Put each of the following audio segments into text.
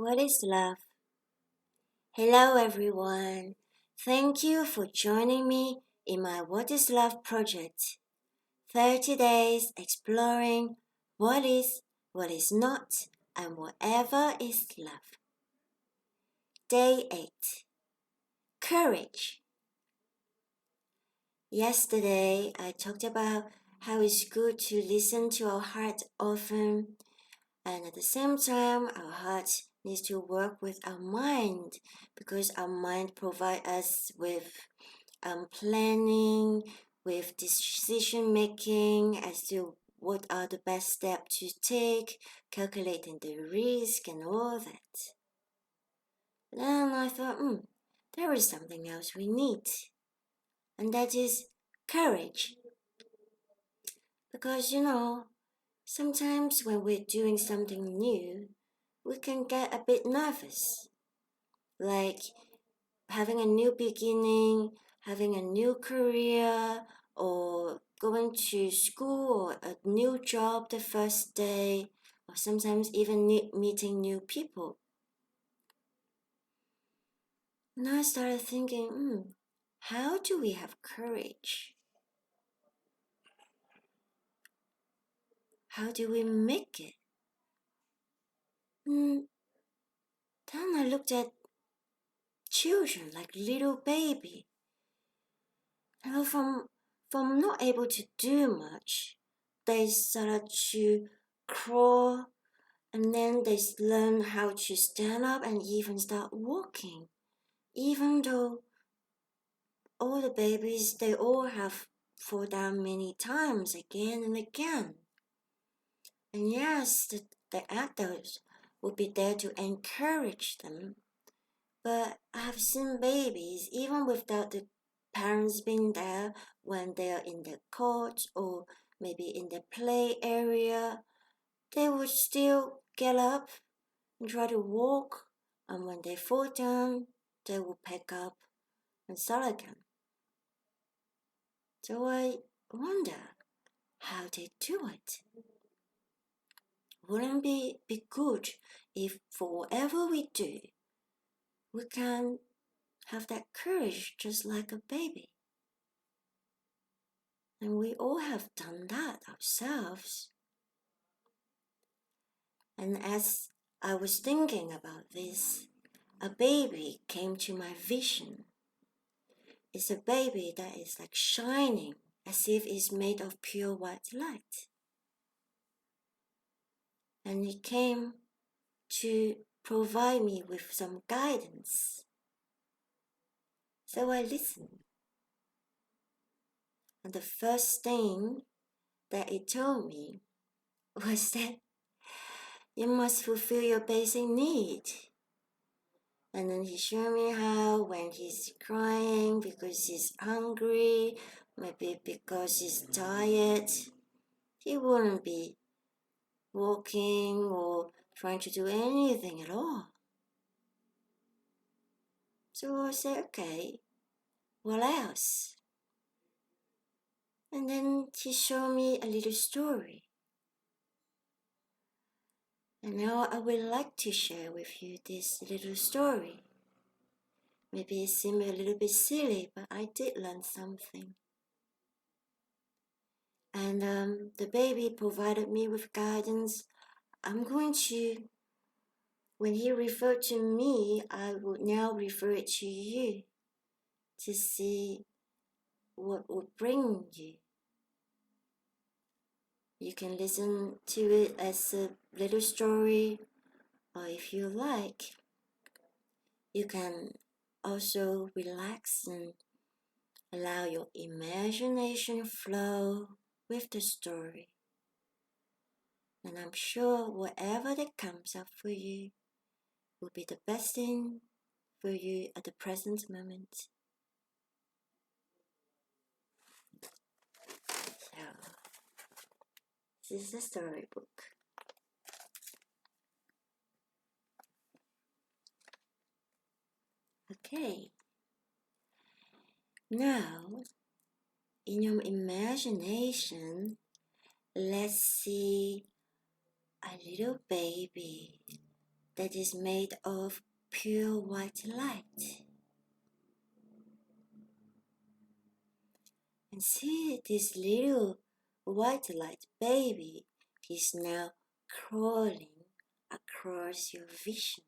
What is love? Hello, everyone. Thank you for joining me in my What is Love project. 30 days exploring what is not, and whatever is love. Day 8 Courage. Yesterday, I talked about how it's good to listen to our heart often, and at the same time, our heart needs to work with our mind because our mind provides us with planning, with decision making as to what are the best steps to take, calculating the risk and all that. Then I thought, there is something else we need, and that is courage. Because sometimes when we're doing something new, we can get a bit nervous, like having a new beginning, having a new career, or going to school or a new job the first day, or sometimes even meeting new people. And I started thinking, how do we have courage? How do we make it? Then I looked at children like little baby. From not able to do much, they started to crawl, and then they learn how to stand up and even start walking. Even though all the babies, they all have fall down many times again and again. And yes, the adults will be there to encourage them. But I have seen babies, even without the parents being there, when they are in the court or maybe in the play area, they would still get up and try to walk, and when they fall down, they will pick up and start again. So I wonder how they do it. Wouldn't it be good if for whatever we do, we can have that courage just like a baby? And we all have done that ourselves. And as I was thinking about this, a baby came to my vision. It's a baby that is like shining as if it's made of pure white light. And it came to provide me with some guidance. So I listened. And the first thing that it told me was that you must fulfill your basic need. And then he showed me how when he's crying because he's hungry, maybe because he's tired, he wouldn't be walking or trying to do anything at all. So I said, okay, what else? And then he showed me a little story. And now I would like to share with you this little story. Maybe it seemed a little bit silly, but I did learn something. And the baby provided me with guidance. I'm going to, when he referred to me, I would now refer it to you to see what would bring you. You can listen to it as a little story, or if you like, you can also relax and allow your imagination flow with the story. And I'm sure whatever that comes up for you will be the best thing for you at the present moment. So, this is the storybook. Okay. Now, in your imagination, let's see a little baby that is made of pure white light. And see, this little white light baby is now crawling across your vision.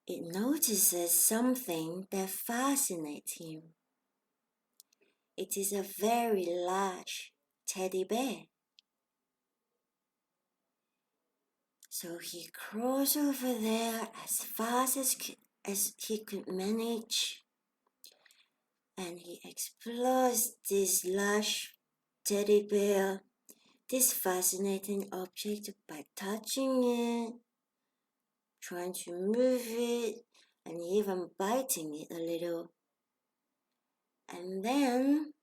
It notices something that fascinates him. It is a very large teddy bear. So he crawls over there as fast as he could manage, and he explores this large teddy bear, this fascinating object, by touching it, trying to move it, and even biting it a little. And then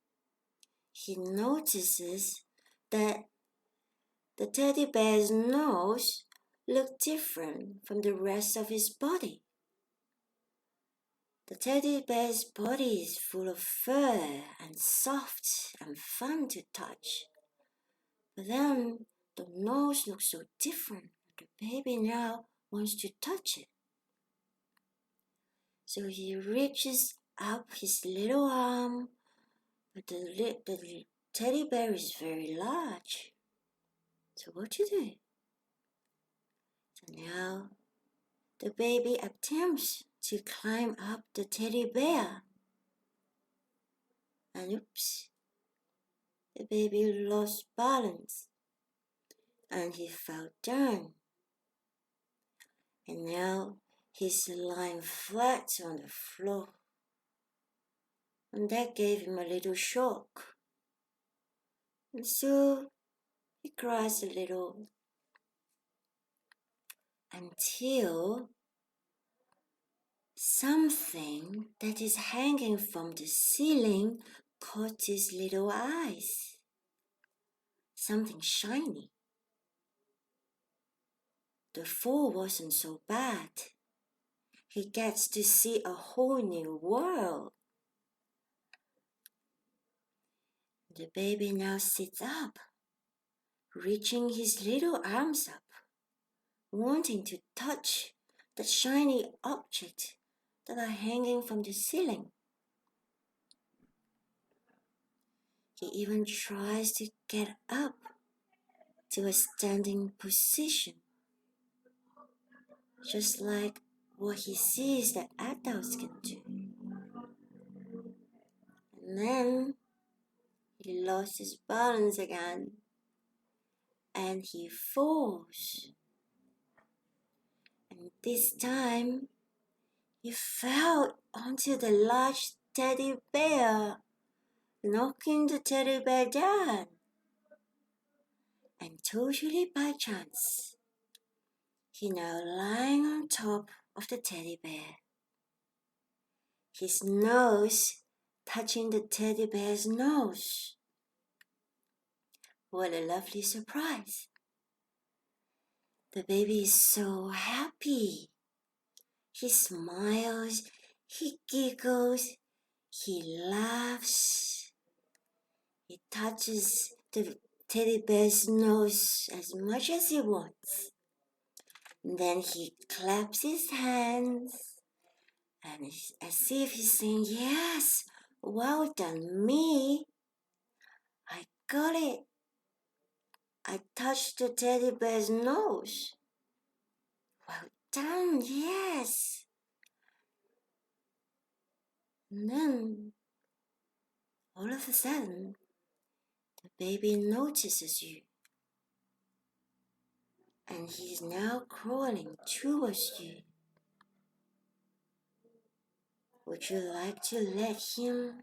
he notices that the teddy bear's nose looked different from the rest of his body. The teddy bear's body is full of fur and soft and fun to touch. But then the nose looks so different. The baby now wants to touch it. So he reaches up his little arm, but the teddy bear is very large. So what to do? So now the baby attempts to climb up the teddy bear. And oops, the baby lost balance and he fell down. And now he's lying flat on the floor. And that gave him a little shock. And so he cries a little until something that is hanging from the ceiling caught his little eyes. Something shiny. The fall wasn't so bad. He gets to see a whole new world. The baby now sits up, reaching his little arms up, wanting to touch the shiny object that are hanging from the ceiling. He even tries to get up to a standing position, just like what he sees that adults can do. And then he lost his balance again, and he falls. And this time, he fell onto the large teddy bear, knocking the teddy bear down. And totally by chance, he now lying on top of the teddy bear, his nose touching the teddy bear's nose. What a lovely surprise. The baby is so happy. He smiles, he giggles, he laughs. He touches the teddy bear's nose as much as he wants. And then he claps his hands and as if he's saying, "Yes, well done me. I got it. I touched the teddy bear's nose. Well done, yes." And then, all of a sudden, the baby notices you. And he's now crawling towards you. Would you like to let him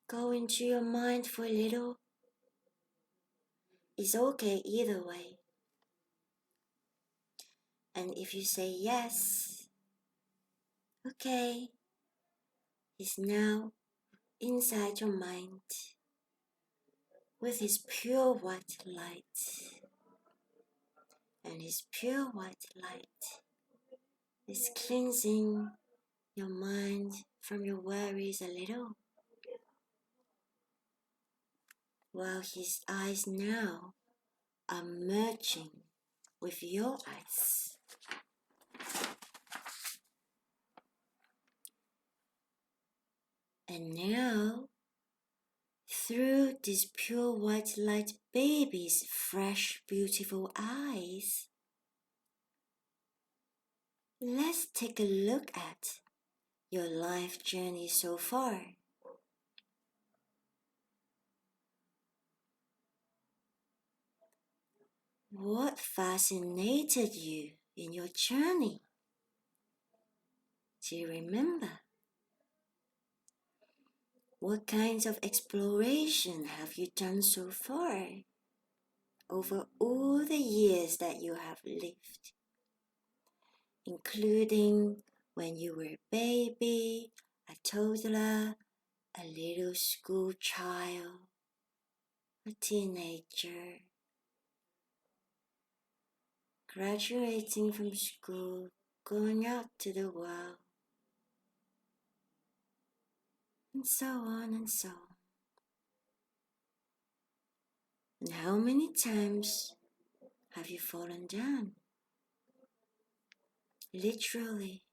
go into your mind for a little? It's okay either way. And if you say yes, okay, he's now inside your mind with his pure white light. And his pure white light is cleansing your mind from your worries a little, while his eyes now are merging with your eyes. And now, through this pure white light baby's fresh, beautiful eyes, let's take a look at your life journey so far. What fascinated you in your journey? Do you remember? What kinds of exploration have you done so far over all the years that you have lived, including when you were a baby, a toddler, a little school child, a teenager, graduating from school, going out to the world, and so on and so on. And how many times have you fallen down? Literally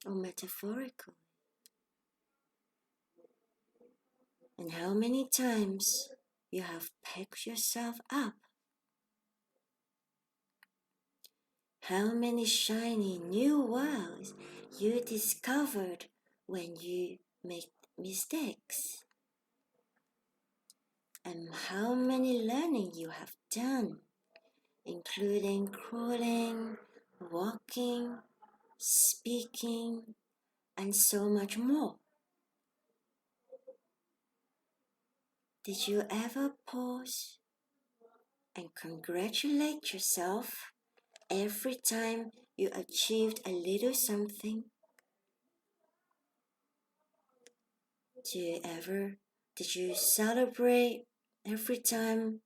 or metaphorically? And how many times you have picked yourself up? How many shiny new worlds you discovered when you made mistakes? And how many learning you have done, including crawling, walking, speaking, and so much more. Did you ever pause and congratulate yourself every time you achieved a little something? Did you celebrate every time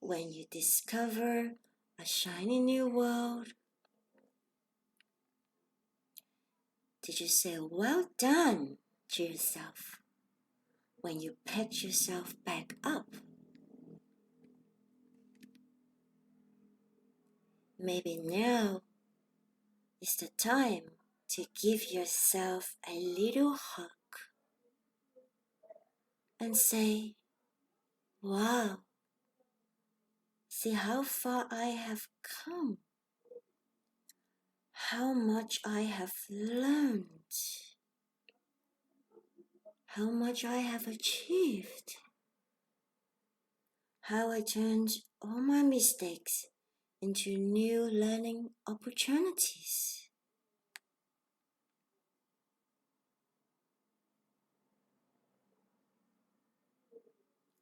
when you discover a shiny new world? Did you say well done to yourself when you picked yourself back up? Maybe now is the time to give yourself a little hug and say, wow, see how far I have come, how much I have learned, how much I have achieved, how I turned all my mistakes into new learning opportunities.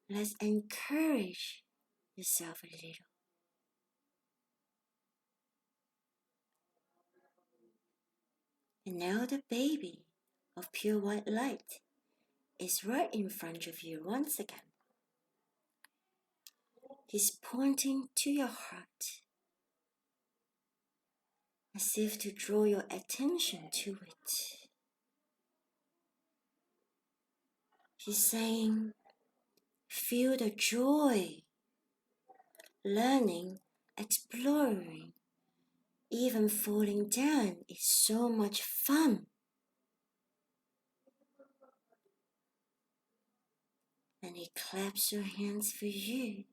Let's encourage yourself a little. And now the baby of pure white light is right in front of you once again. He's pointing to your heart as if to draw your attention to it. He's saying, feel the joy, learning, exploring, even falling down is so much fun. And he claps your hands for you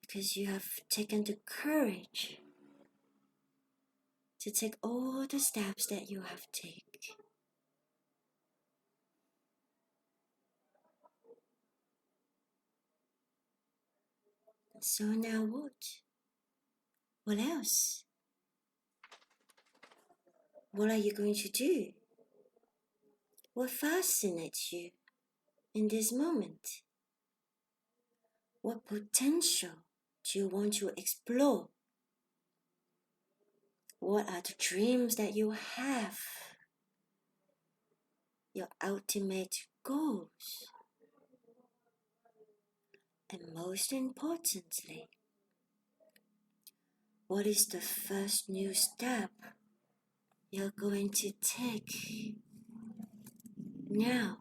because you have taken the courage to take all the steps that you have taken. So now what? What else? What are you going to do? What fascinates you in this moment? What potential do you want to explore? What are the dreams that you have? Your ultimate goals? And most importantly, what is the first new step you're going to take now?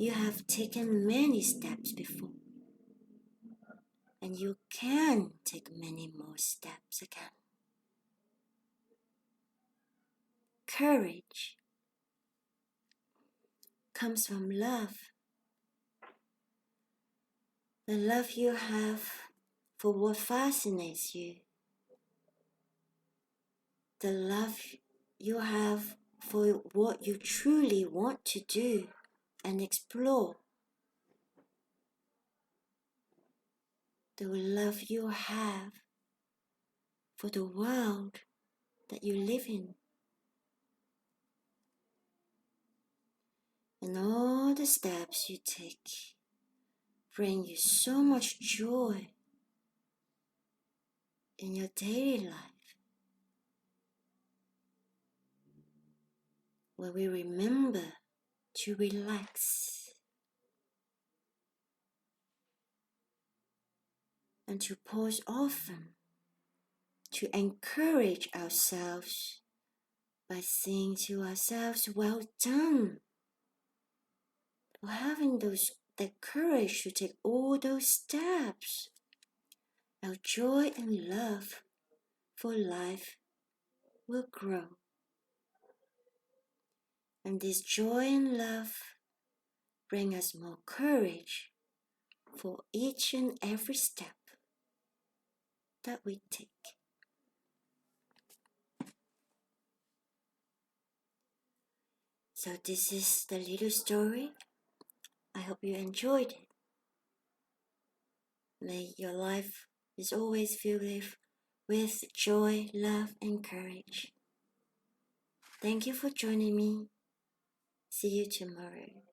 You have taken many steps before, and you can take many more steps again. Courage comes from love. The love you have for what fascinates you. The love you have for what you truly want to do and explore. The love you have for the world that you live in. And all the steps you take bring you so much joy in your daily life. When we remember to relax and to pause often, to encourage ourselves by saying to ourselves, well done, for having that courage to take all those steps. Our joy and love for life will grow. And this joy and love bring us more courage for each and every step that we take. So this is the little story. I hope you enjoyed it. May your life is always filled with joy, love, and courage. Thank you for joining me. See you tomorrow.